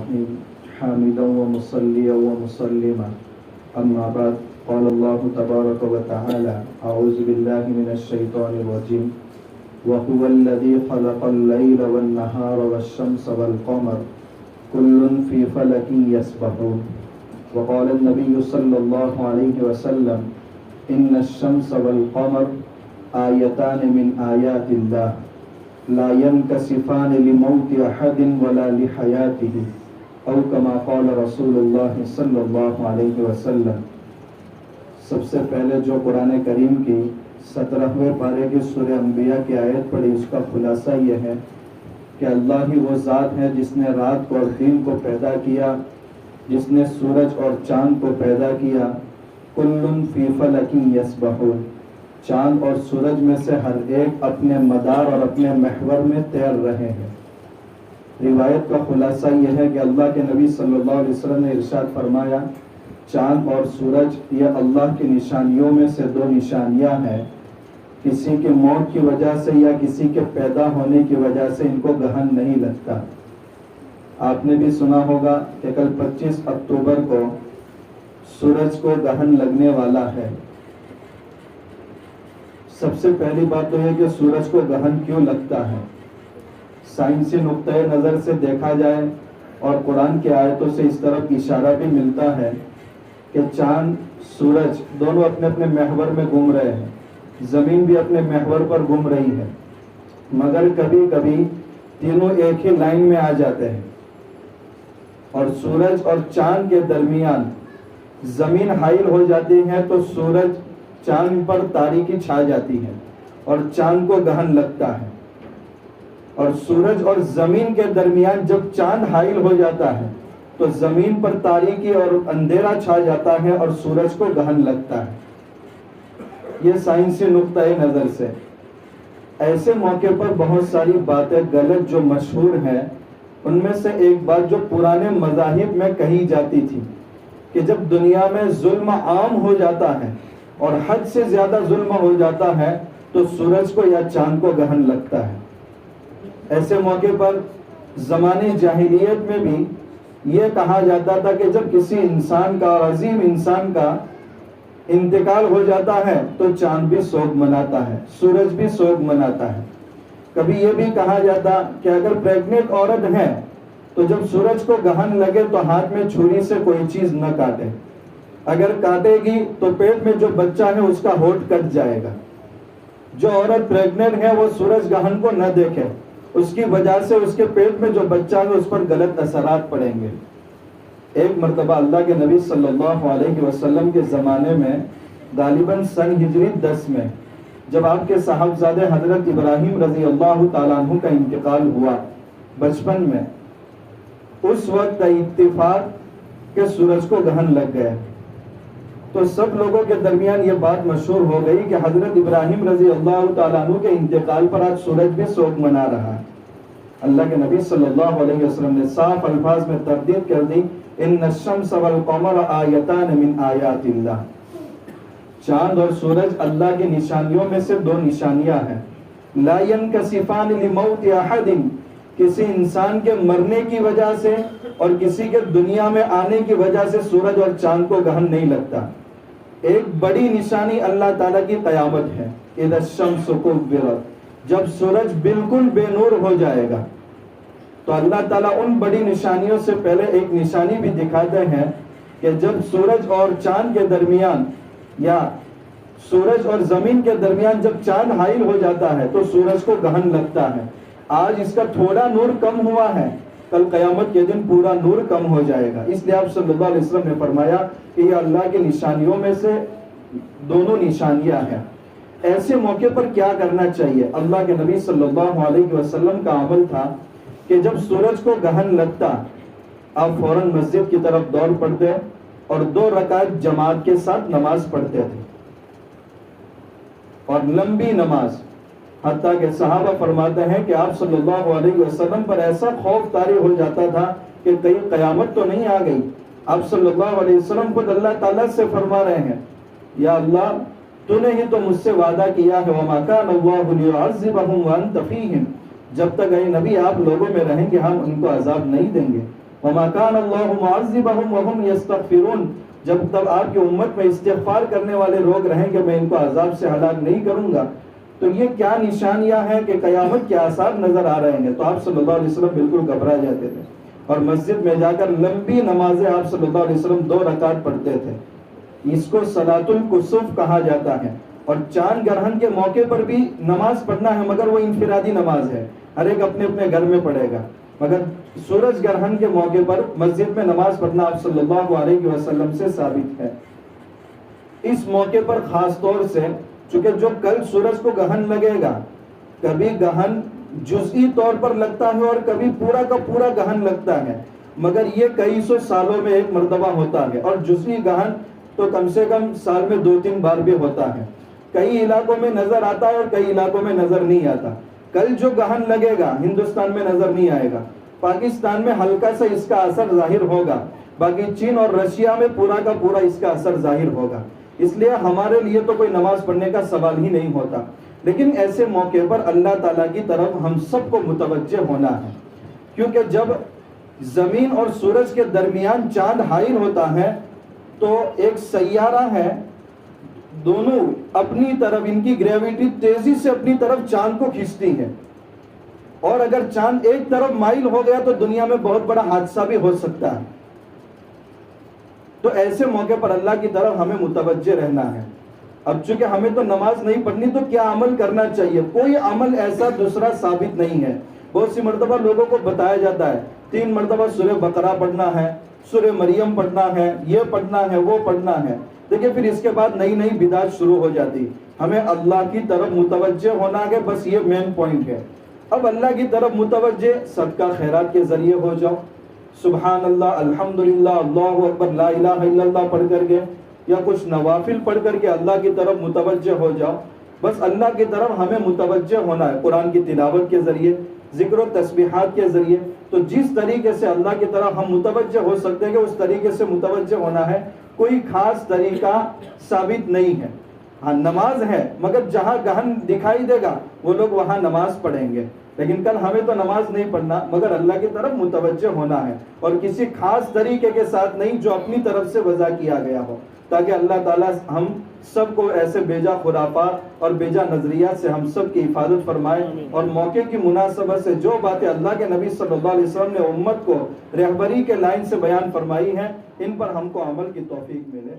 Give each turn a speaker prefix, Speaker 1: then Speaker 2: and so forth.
Speaker 1: الرحيم حامدا ومصليا ومسلما أما بعد قال الله تبارك وتعالى أعوذ بالله من الشيطان الرجيم وهو الذي خلق الليل والنهار والشمس والقمر كل في فلك يسبحون وقال النبي صلى الله عليه وسلم إن الشمس والقمر آيتان من آيات الله لا ينكسفان لموت أحد ولا لحياته أو كما قال رسول الله صلی اللہ علیہ وسلم۔ سب سے پہلے جو قرآن کریم کی 17ویں پارے کی سورہ انبیاء کی آیت پڑھی، اس کا خلاصہ یہ ہے کہ اللہ ہی وہ ذات ہے جس نے رات کو اور دن کو پیدا کیا، جس نے سورج اور چاند کو پیدا کیا۔ کل فی فلک یسبحون، چاند اور سورج میں سے ہر ایک اپنے مدار اور اپنے محور میں تیر رہے ہیں۔ روایت کا خلاصہ یہ ہے کہ اللہ کے نبی صلی اللہ علیہ وسلم نے ارشاد فرمایا، چاند اور سورج یہ اللہ کی نشانیوں میں سے دو نشانیاں ہیں، کسی کی موت کی وجہ سے یا کسی کے پیدا ہونے کی وجہ سے ان کو گرہن نہیں لگتا۔ آپ نے بھی سنا ہوگا کہ کل 25 اکتوبر کو سورج کو گرہن لگنے والا ہے۔ سب سے پہلی بات تو یہ کہ سورج کو گرہن کیوں لگتا ہے؟ سائنسی نقطۂ نظر سے دیکھا جائے اور قرآن کی آیتوں سے اس طرف اشارہ بھی ملتا ہے کہ چاند سورج دونوں اپنے اپنے محور میں گھوم رہے ہیں، زمین بھی اپنے محور پر گھوم رہی ہے، مگر کبھی کبھی تینوں ایک ہی لائن میں آ جاتے ہیں اور سورج اور چاند کے درمیان زمین حائل ہو جاتی ہے تو سورج چاند پر تاریکی چھا جاتی ہے اور چاند کو گرہن لگتا ہے، اور سورج اور زمین کے درمیان جب چاند حائل ہو جاتا ہے تو زمین پر تاریکی اور اندھیرا چھا جاتا ہے اور سورج کو گرہن لگتا ہے۔ یہ سائنسی نقطۂ نظر سے۔ ایسے موقع پر بہت ساری باتیں غلط جو مشہور ہیں، ان میں سے ایک بات جو پرانے مذاہب میں کہی جاتی تھی کہ جب دنیا میں ظلم عام ہو جاتا ہے اور حد سے زیادہ ظلم ہو جاتا ہے تو سورج کو یا چاند کو گرہن لگتا ہے۔ ایسے موقع پر زمانے جاہلیت میں بھی یہ کہا جاتا تھا کہ جب کسی انسان کا اور عظیم انسان کا انتقال ہو جاتا ہے تو چاند بھی سوگ مناتا ہے، سورج بھی سوگ مناتا ہے۔ کبھی یہ بھی کہا جاتا کہ اگر پریگننٹ عورت ہے تو جب سورج کو گرہن لگے تو ہاتھ میں چھری سے کوئی چیز نہ کاٹے، اگر کاٹے گی تو پیٹ میں جو بچہ ہے اس کا ہونٹ کٹ جائے گا۔ جو عورت پریگننٹ ہے وہ سورج گرہن کو نہ دیکھے، اس کی وجہ سے اس کے پیٹ میں جو بچہ ہے اس پر غلط اثرات پڑیں گے۔ ایک مرتبہ اللہ کے نبی صلی اللہ علیہ وسلم کے زمانے میں غالباً سن ہجری 10 میں جب آپ کے صاحبزادے حضرت ابراہیم رضی اللہ تعالیٰ عنہ کا انتقال ہوا بچپن میں، اس وقت کا اتفاق کہ سورج کو گرہن لگ گیا تو سب لوگوں کے درمیان یہ بات مشہور ہو گئی کہ حضرت ابراہیم رضی اللہ تعالیٰ عنہ کے انتقال پر آج سورج بھی سوگ منا رہا ہے۔ اللہ کے نبی صلی اللہ علیہ وسلم نے صاف الفاظ میں تردید کر دی، ان الشمس والقمر آیتان من آیات اللہ، چاند اور سورج اللہ کی نشانیوں میں سے دو نشانیاں ہیں۔ لا ينکسفان لموت احد، کسی انسان کے مرنے کی وجہ سے اور کسی کے دنیا میں آنے کی وجہ سے سورج اور چاند کو گرہن نہیں لگتا۔ ایک بڑی نشانی اللہ تعالیٰ کی قیامت ہے، اذا الشمس کورت، جب سورج بالکل بے نور ہو جائے گا تو اللہ تعالیٰ ان بڑی نشانیوں سے پہلے ایک نشانی بھی دکھاتے ہیں کہ جب سورج اور چاند کے درمیان یا سورج اور زمین کے درمیان جب چاند حائل ہو جاتا ہے تو سورج کو گرہن لگتا ہے۔ آج اس کا تھوڑا نور کم ہوا ہے، کل قیامت کے دن پورا نور کم ہو جائے گا۔ اس لیے آپ صلی اللہ علیہ وسلم نے فرمایا کہ یہ اللہ کی نشانیوں میں سے دونوں نشانیاں ہیں۔ ایسے موقع پر کیا کرنا چاہیے؟ اللہ کے نبی صلی اللہ علیہ وسلم کا عمل تھا کہ جب سورج کو گرہن لگتا آپ فوراً مسجد کی طرف دوڑ پڑتے اور 2 رکعت جماعت کے ساتھ نماز پڑھتے تھے، اور لمبی نماز، حتیٰ کہ صحابہ فرماتے ہیں کہ آپ صلی اللہ علیہ وسلم پر ایسا خوف طاری ہو جاتا تھا کہ کہیں قیامت تو نہیں آ گئی۔ آپ صلی اللہ علیہ وسلم خود اللہ تعالیٰ سے فرما رہے ہیں، یا اللہ تو نے ہی تو مجھ سے وعدہ کیا ہے وَمَا كَانَ اللَّهُ لِيُعَذِّبَهُمْ وَأَنْتَ فِيهِمْ، جب تک اے نبی آپ لوگوں میں رہیں گے ہم ان کو عذاب نہیں دیں گے۔ وما كان الله معذبهم وهم يستغفرون، جب تک آپ کی امت میں استغفار کرنے والے لوگ رہیں گے میں ان کو عذاب سے ہلاک نہیں کروں گا۔ تو یہ کیا نشانیاں ہیں کہ قیامت کے آثار نظر آ رہے ہیں۔ تو آپ صلی اللہ علیہ وسلم بالکل گھبرا جاتے تھے اور مسجد میں جا کر لمبی نمازیں آپ صلی اللہ علیہ وسلم 2 رکعت پڑھتے تھے۔ اس کو صلاۃ الکسوف کہا جاتا ہے، اور چاند گرہن کے موقع پر بھی نماز پڑھنا ہے، مگر وہ انفرادی نماز ہے، ہر ایک اپنے اپنے گھر میں پڑھے گا، مگر سورج گرہن کے موقع پر مسجد میں نماز پڑھنا آپ صلی اللہ علیہ وسلم سے ثابت ہے۔ اس موقع پر خاص طور سے چونکہ جو کل سورج کو گہن لگے گا، کبھی گہن جزئی طور پر لگتا ہے اور کبھی پورا کا پورا گہن لگتا ہے، مگر یہ کئی سو سالوں میں ایک مرتبہ ہوتا ہے، اور جزئی گہن تو کم سے کم سال میں 2-3 بار بھی ہوتا ہے۔ کئی علاقوں میں نظر آتا ہے اور کئی علاقوں میں نظر نہیں آتا۔ کل جو گہن لگے گا ہندوستان میں نظر نہیں آئے گا، پاکستان میں ہلکا سا اس کا اثر ظاہر ہوگا، باقی چین اور رشیا میں پورا کا پورا اس کا اثر ظاہر ہوگا۔ اس لیے ہمارے لیے تو کوئی نماز پڑھنے کا سوال ہی نہیں ہوتا، لیکن ایسے موقع پر اللہ تعالیٰ کی طرف ہم سب کو متوجہ ہونا ہے، کیونکہ جب زمین اور سورج کے درمیان چاند حائل ہوتا ہے تو ایک سیارہ ہے، دونوں اپنی طرف ان کی گریویٹی تیزی سے اپنی طرف چاند کو کھینچتی ہے، اور اگر چاند ایک طرف مائل ہو گیا تو دنیا میں بہت بڑا حادثہ بھی ہو سکتا ہے۔ تو ایسے موقع پر اللہ کی طرف ہمیں متوجہ رہنا ہے۔ اب چونکہ ہمیں تو نماز نہیں پڑھنی تو کیا عمل کرنا چاہیے؟ کوئی عمل ایسا دوسرا ثابت نہیں ہے۔ بہت سی مرتبہ لوگوں کو بتایا جاتا ہے 3 مرتبہ سورہ بقرہ پڑھنا ہے، سورہ مریم پڑھنا ہے، یہ پڑھنا ہے، وہ پڑھنا ہے۔ دیکھیں پھر اس کے بعد نئی نئی بدعت شروع ہو جاتی۔ ہمیں اللہ کی طرف متوجہ ہونا ہے، بس یہ مین پوائنٹ ہے۔ اب اللہ کی طرف متوجہ صدقہ خیرات کے ذریعے ہو جاؤ، سبحان اللہ، الحمدللہ، اللہ اکبر، لا الہ الا اللہ پڑھ کر کے، یا کچھ نوافل پڑھ کر کے اللہ کی طرف متوجہ ہو جاؤ۔ بس اللہ کی طرف ہمیں متوجہ ہونا ہے، قرآن کی تلاوت کے ذریعے، ذکر و تسبیحات کے ذریعے۔ تو جس طریقے سے اللہ کی طرف ہم متوجہ ہو سکتے ہیں کہ اس طریقے سے متوجہ ہونا ہے، کوئی خاص طریقہ ثابت نہیں ہے۔ ہاں نماز ہے، مگر جہاں گہن دکھائی دے گا وہ لوگ وہاں نماز پڑھیں گے، لیکن کل ہمیں تو نماز نہیں پڑھنا، مگر اللہ کی طرف متوجہ ہونا ہے، اور کسی خاص طریقے کے ساتھ نہیں جو اپنی طرف سے وضع کیا گیا ہو، تاکہ اللہ تعالیٰ ہم سب کو ایسے بیجا خرافات اور بیجا نظریات سے ہم سب کی حفاظت فرمائے، اور موقع کی مناسبت سے جو باتیں اللہ کے نبی صلی اللہ علیہ وسلم نے امت کو رہبری کے لائن سے بیان فرمائی ہیں، ان پر ہم کو عمل کی توفیق ملے۔